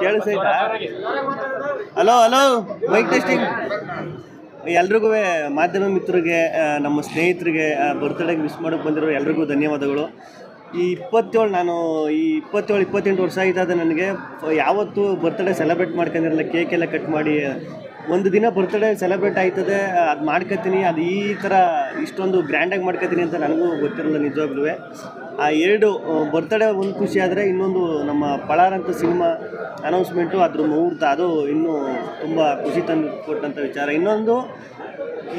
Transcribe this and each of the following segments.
ಕೇಳಿಸೈತಾ? Hello hello, mic testing. ಎಲ್ರಿಗೂ ಮಾಧ್ಯಮ ಮಿತ್ರರಿಗೆ, ನಮ್ಮ ಸ್ನೇಹಿತರಿಗೆ ಬರ್ತ್ಡೇಗೆ ವಿಶ್ ಮಾಡೋಕ್ಕೆ ಬಂದಿರೋ ಎಲ್ರಿಗೂ ಧನ್ಯವಾದಗಳು. ಈ 28 ವರ್ಷ ಆಯ್ತದೆ ನನಗೆ. ಯಾವತ್ತೂ ಬರ್ತ್ಡೇ ಸೆಲೆಬ್ರೇಟ್ ಮಾಡ್ಕೊಂಡಿರಲ್ಲ. ಕೇಕೆಲ್ಲ ಕಟ್ ಮಾಡಿ ಒಂದು ದಿನ ಬರ್ತ್ಡೇ ಸೆಲೆಬ್ರೇಟ್ ಆಯ್ತದೆ, ಅದು ಮಾಡ್ಕೊತೀನಿ. ಅದು ಈ ಥರ ಇಷ್ಟೊಂದು ಗ್ರ್ಯಾಂಡಾಗಿ ಮಾಡ್ಕೊತೀನಿ ಅಂತ ನನಗೂ ಗೊತ್ತಿರಲ್ಲ ನಿಜವಾಗ್ಲೂ. ಆ ಎರಡು ಬರ್ತ್ಡೇ ಒಂದು ಖುಷಿ ಆದರೆ, ಇನ್ನೊಂದು ನಮ್ಮ ಪಳಾರ್ ಅಂತ ಸಿನಿಮಾ ಅನೌನ್ಸ್ಮೆಂಟು, ಅದ್ರ ಮುಹೂರ್ತ, ಅದು ಇನ್ನೂ ತುಂಬ ಖುಷಿ ತಂದು ಕೊಟ್ಟಂಥ ವಿಚಾರ. ಇನ್ನೊಂದು,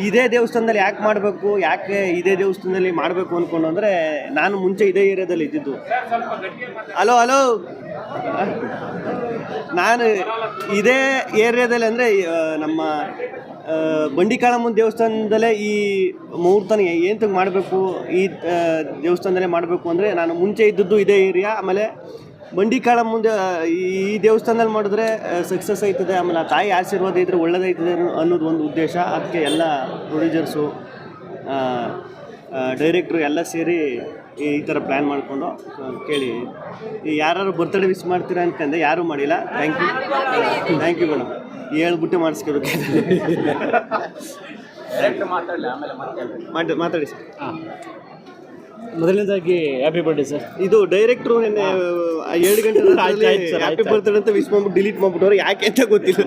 ಇದೇ ದೇವಸ್ಥಾನದಲ್ಲಿ ಯಾಕೆ ಇದೇ ದೇವಸ್ಥಾನದಲ್ಲಿ ಮಾಡಬೇಕು ಅಂದ್ಕೊಂಡು ಅಂದರೆ, ನಾನು ಮುಂಚೆ ಇದೇ ಏರಿಯಾದಲ್ಲಿ ಇದ್ದಿದ್ದು. ಹಲೋ ನಾನು ಇದೇ ಏರಿಯಾದಲ್ಲಿ ಅಂದರೆ ನಮ್ಮ ಬಂಡಿಕಾಳಮ್ಮನ ದೇವಸ್ಥಾನದಲ್ಲೇ ಈ ಮುಹೂರ್ತನ ಏನಂತಕ್ಕೆ ಮಾಡಬೇಕು, ಈ ದೇವಸ್ಥಾನದಲ್ಲೇ ಮಾಡಬೇಕು ಅಂದರೆ, ನಾನು ಮುಂಚೆ ಇದ್ದದ್ದು ಇದೇ ಏರಿಯಾ. ಆಮೇಲೆ ಬಂಡಿಕಾಳಮ್ಮನ ಈ ದೇವಸ್ಥಾನದಲ್ಲಿ ಮಾಡಿದ್ರೆ ಸಕ್ಸಸ್ ಆಯ್ತದೆ, ಆಮೇಲೆ ಆ ತಾಯಿ ಆಶೀರ್ವಾದ ಇದ್ದರೆ ಒಳ್ಳೆದಾಯ್ತದೆ ಅನ್ನೋದು ಒಂದು ಉದ್ದೇಶ. ಅದಕ್ಕೆ ಎಲ್ಲ ಪ್ರೊಡ್ಯೂಸರ್ಸು, ಡೈರೆಕ್ಟ್ರು ಎಲ್ಲ ಸೇರಿ ಈ ಥರ ಪ್ಲ್ಯಾನ್ ಮಾಡಿಕೊಂಡು ಕೇಳಿ. ಯಾರು ಬರ್ತ್ಡೇ ವಿಶ್ ಮಾಡ್ತೀರಾ ಅನ್ಕಂಡೆ, ಯಾರೂ ಮಾಡಿಲ್ಲ. Thank you madam. ಹೇಳ್ಬಿಟ್ಟು ಮಾಡಿಸ್ಕೋಬೇಕು. ಮಾತಾಡಿ ಸರ್. ಮೊದಲನೇದಾಗಿ ಹ್ಯಾಪಿ ಬರ್ಡೇ ಸರ್. ಇದು ಡೈರೆಕ್ಟ್ರು ನಿನ್ನೆ 7 ಗಂಟೆ ಹ್ಯಾಪಿ ಬರ್ತ್ಡೇ ಅಂತ ವಿಶ್ ಮಾಡ್ಬಿಟ್ಟು ಡಿಲೀಟ್ ಮಾಡ್ಬಿಟ್ಟವ್ರು. ಯಾಕೆ ಅಂತ ಗೊತ್ತಿಲ್ಲ.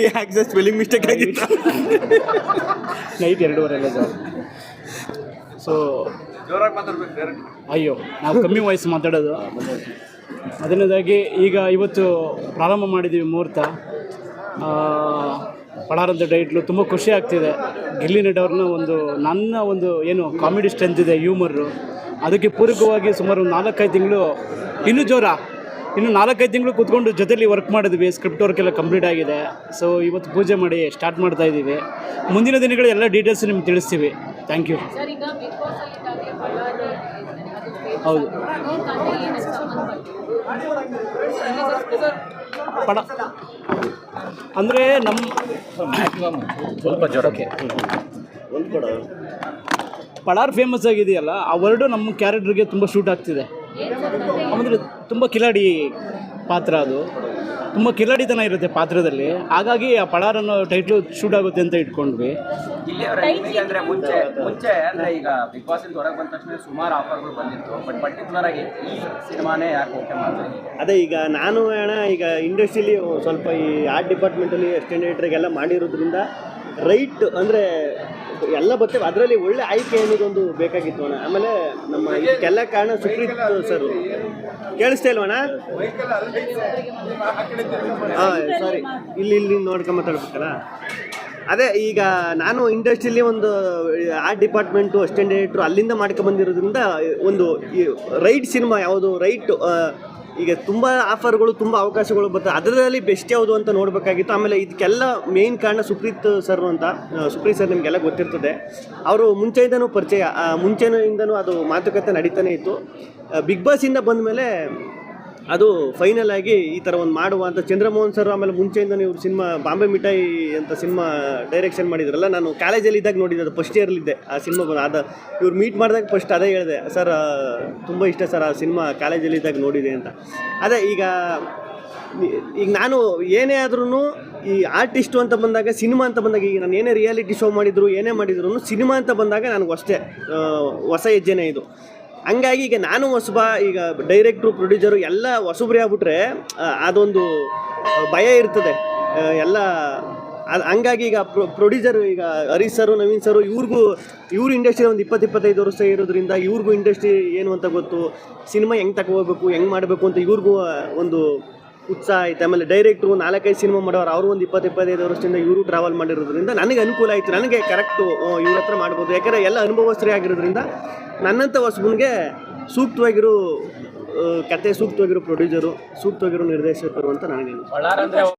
ಯಾಕೆ ಸರ್, ಸ್ಪೆಲ್ಲಿಂಗ್ ಮಿಸ್ಟೇಕ್ ಆಗಿತ್ತು. Night 2:30 sir. ಸೊ ಅಯ್ಯೋ, ನಾವು ಕಮ್ಮಿ ವಯಸ್ಸು ಮಾತಾಡೋದು. ಮೊದಲನೇದಾಗಿ ಇವತ್ತು ಪ್ರಾರಂಭ ಮಾಡಿದ್ದೀವಿ ಮುಹೂರ್ತ. ಪಳಾರಂತ ಡೈಟ್ಲು ತುಂಬ ಖುಷಿ ಆಗ್ತಿದೆ. ಗಿಲ್ಲಿ ನಟ ಅವ್ರನ್ನ ನನ್ನ ಏನು ಕಾಮಿಡಿ ಸ್ಟ್ರೆಂತ್ ಇದೆ, ಹ್ಯೂಮರು, ಅದಕ್ಕೆ ಪೂರಕವಾಗಿ ಸುಮಾರು 4-5 ತಿಂಗಳು, ಇನ್ನೂ 4-5 ತಿಂಗಳು ಕೂತ್ಕೊಂಡು ಜೊತೆಲಿ ವರ್ಕ್ ಮಾಡಿದ್ವಿ. ಸ್ಕ್ರಿಪ್ಟ್ ವರ್ಕ್ ಎಲ್ಲ ಕಂಪ್ಲೀಟ್ ಆಗಿದೆ. ಸೊ ಇವತ್ತು ಪೂಜೆ ಮಾಡಿ ಸ್ಟಾರ್ಟ್ ಮಾಡ್ತಾ ಇದ್ದೀವಿ. ಮುಂದಿನ ದಿನಗಳು ಎಲ್ಲ ಡೀಟೇಲ್ಸ್ ನಿಮ್ಗೆ ತಿಳಿಸ್ತೀವಿ. Thank you. ಹೌದು, ಅಂದರೆ ನಮ್ಮ ಸ್ವಲ್ಪ ಜ್ವರಕ್ಕೆ ಪಳಾರ್ ಫೇಮಸ್ ಆಗಿದೆಯಲ್ಲ, ಆ ವರ್ಡು ನಮ್ಮ ಕ್ಯಾರೆಕ್ಟರ್ಗೆ ತುಂಬ ಶೂಟ್ ಆಗ್ತಿದೆ. ಅಂದರೆ ತುಂಬ ಕಿಲಾಡಿ ಪಾತ್ರ, ಅದು ತುಂಬ ಕಿಲಾಡಿತನ ಇರುತ್ತೆ ಪಾತ್ರದಲ್ಲಿ. ಹಾಗಾಗಿ ಆ ಪಳಾರ್ ಅನ್ನೋ ಟೈಟ್ಲು ಶೂಟ್ ಆಗುತ್ತೆ ಅಂತ ಇಟ್ಕೊಂಡ್ವಿ. ಅಂದರೆ ಮುಂಚೆ ಅಂದರೆ ಈಗ ಬಿಗ್ ಬಾಸ್ ಇಂದ ಹೊರಗೆ ಬಂದ ತಕ್ಷಣ ಸುಮಾರು ಆಫರ್ಗಳು ಬಂದಿತ್ತು. ಬಟ್ ಪರ್ಟಿಕ್ಯುಲರ್ ಆಗಿ ಈ ಸಿನಿಮಾನೇ ಯಾಕೆ ಓಕೆ ಮಾಡ್ತೀವಿ? ಅದೇ ಈಗ ನಾನು ಈಗ ಇಂಡಸ್ಟ್ರಿಯಲ್ಲಿ ಸ್ವಲ್ಪ ಈ ಆರ್ಟ್ ಡಿಪಾರ್ಟ್ಮೆಂಟಲ್ಲಿ ಅಸಿಸ್ಟೆಂಟ್ ಡೈರೆಕ್ಟರ್ಗೆಲ್ಲ ಮಾಡಿರೋದ್ರಿಂದ ರೈಟ್ ಅಂದರೆ ಎಲ್ಲ ಬರ್ತೇವೆ. ಅದರಲ್ಲಿ ಒಳ್ಳೆ ಆಯ್ಕೆ ಏನಿದೊಂದು ಬೇಕಾಗಿತ್ತು ಅಣ್ಣ. ಆಮೇಲೆ ನಮ್ಮ ಇದಕ್ಕೆಲ್ಲ ಕಾರಣ ಸುಪ್ರೀತ್ ಸರ್. ಕೇಳಿಸ್ತಾ ಇಲ್ವಣ್ಣ? ಸಾರಿ, ಇಲ್ಲಿ ನೋಡ್ಕೊಂಡು ಮಾತಾಡ್ಬೇಕಲ್ಲ. ಅದೇ ಈಗ ನಾನು ಇಂಡಸ್ಟ್ರಿಯಲ್ಲಿ ಒಂದು ಆರ್ಟ್ ಡಿಪಾರ್ಟ್ಮೆಂಟು, ಅಸಿಸ್ಟೆಂಟ್ ಡೈರೆಕ್ಟ್ರು ಅಲ್ಲಿಂದ ಮಾಡ್ಕೊಂಬಂದಿರೋದ್ರಿಂದ ಒಂದು ರೈಟ್ ಸಿನಿಮಾ ಯಾವುದು, ರೈಟ್ ಈಗ ತುಂಬ ಆಫರ್ಗಳು, ತುಂಬ ಅವಕಾಶಗಳು ಬರ್ತವೆ. ಅದರಲ್ಲಿ ಬೆಸ್ಟ್ ಯಾವುದು ಅಂತ ನೋಡಬೇಕಾಗಿತ್ತು. ಆಮೇಲೆ ಇದಕ್ಕೆಲ್ಲ ಮೇಯ್ನ್ ಕಾರಣ ಸುಪ್ರೀತ್ ಸರ್ ಅಂತ. ಸುಪ್ರೀತ್ ಸರ್ ನಿಮಗೆಲ್ಲ ಗೊತ್ತಿರ್ತದೆ. ಅವರು ಮುಂಚೆಯಿಂದನೂ ಪರಿಚಯ, ಮುಂಚೆಯಿಂದನೂ ಅದು ಮಾತುಕತೆ ನಡೀತಾನೆ ಇತ್ತು. ಬಿಗ್ ಬಾಸಿಂದ ಬಂದ ಮೇಲೆ ಅದು ಫೈನಲ್ ಆಗಿ ಈ ಥರ ಒಂದು ಮಾಡುವ ಅಂತ ಚಂದ್ರಮೋಹನ್ ಸರ್, ಆಮೇಲೆ ಮುಂಚೆಯಿಂದನೂ ಇವ್ರು ಸಿನಿಮಾ ಬಾಂಬೆ ಮಿಠಾಯಿ ಅಂತ ಸಿನಿಮಾ ಡೈರೆಕ್ಷನ್ ಮಾಡಿದ್ರಲ್ಲ, ನಾನು ಕಾಲೇಜಲ್ಲಿ ಇದ್ದಾಗ ನೋಡಿದ್ದು, ಫಸ್ಟ್ ಇಯರ್ಲಿದ್ದೆ ಆ ಸಿನಿಮಾ. ಇವ್ರು ಮೀಟ್ ಮಾಡಿದಾಗ ಫಸ್ಟ್ ಅದೇ ಹೇಳಿದೆ, ಸರ್ ತುಂಬ ಇಷ್ಟ ಸರ್ ಆ ಸಿನಿಮಾ, ಕಾಲೇಜಲ್ಲಿ ಇದ್ದಾಗ ನೋಡಿದೆ ಅಂತ. ಅದೇ ಈಗ ನಾನು ಏನೇ ಆದ್ರೂ ಈ ಆರ್ಟಿಸ್ಟು ಅಂತ ಬಂದಾಗ, ಸಿನಿಮಾ ಅಂತ ಬಂದಾಗ, ಈಗ ನಾನು ಏನೇ ರಿಯಾಲಿಟಿ ಶೋ ಏನೇ ಮಾಡಿದ್ರು ಸಿನಿಮಾ ಅಂತ ಬಂದಾಗ ನನಗೂ ಅಷ್ಟೇ ಹೊಸ ಹೆಜ್ಜೆನೇ ಇದು. ಹಂಗಾಗಿ ಈಗ ನಾನು ಈಗ ಡೈರೆಕ್ಟ್ರು, ಪ್ರೊಡ್ಯೂಸರು ಎಲ್ಲ ಹೊಸಬ್ರಿ ಆಗ್ಬಿಟ್ರೆ ಅದೊಂದು ಭಯ ಇರ್ತದೆ ಎಲ್ಲ. ಹಂಗಾಗಿ ಈಗ ಪ್ರೊಡ್ಯೂಸರು, ಈಗ ಹರೀಶ್ ಸರು, ನವೀನ್ ಸರು, ಇವ್ರು ಇಂಡಸ್ಟ್ರಿ ಒಂದು 20-25 ವರ್ಷ ಇರೋದ್ರಿಂದ ಇವ್ರಿಗೂ ಇಂಡಸ್ಟ್ರಿ ಏನು ಅಂತ ಗೊತ್ತು, ಸಿನಿಮಾ ಹೆಂಗೆ ತಗೋಬೇಕು, ಹೆಂಗೆ ಮಾಡಬೇಕು ಅಂತ ಇವ್ರಿಗೂ ಒಂದು ಉತ್ಸಾಹ ಐತೆ. ಆಮೇಲೆ ಡೈರೆಕ್ಟ್ರು 4-5 ಸಿನಿಮಾ ಮಾಡೋರು, ಅವರು ಒಂದು 20-25 ವರ್ಷದಿಂದ ಇವರು ಟ್ರಾವೆಲ್ ಮಾಡಿರೋದ್ರಿಂದ ನನಗೆ ಅನುಕೂಲ ಆಯಿತು. ನನಗೆ ಕರೆಕ್ಟು ಇವ್ರ ಹತ್ರ ಮಾಡ್ಬೋದು. ಯಾಕಂದರೆ ಎಲ್ಲ ಅನುಭವಸ್ಥರೇ ಆಗಿರೋದ್ರಿಂದ ನನ್ನಂಥ ಹೊಸಬನಿಗೆ ಸೂಕ್ತವಾಗಿರೋ ಕತೆ, ಸೂಕ್ತವಾಗಿರೋ ಪ್ರೊಡ್ಯೂಸರು, ಸೂಕ್ತವಾಗಿರೋ ನಿರ್ದೇಶಕರು ಅಂತ ನನಗೆ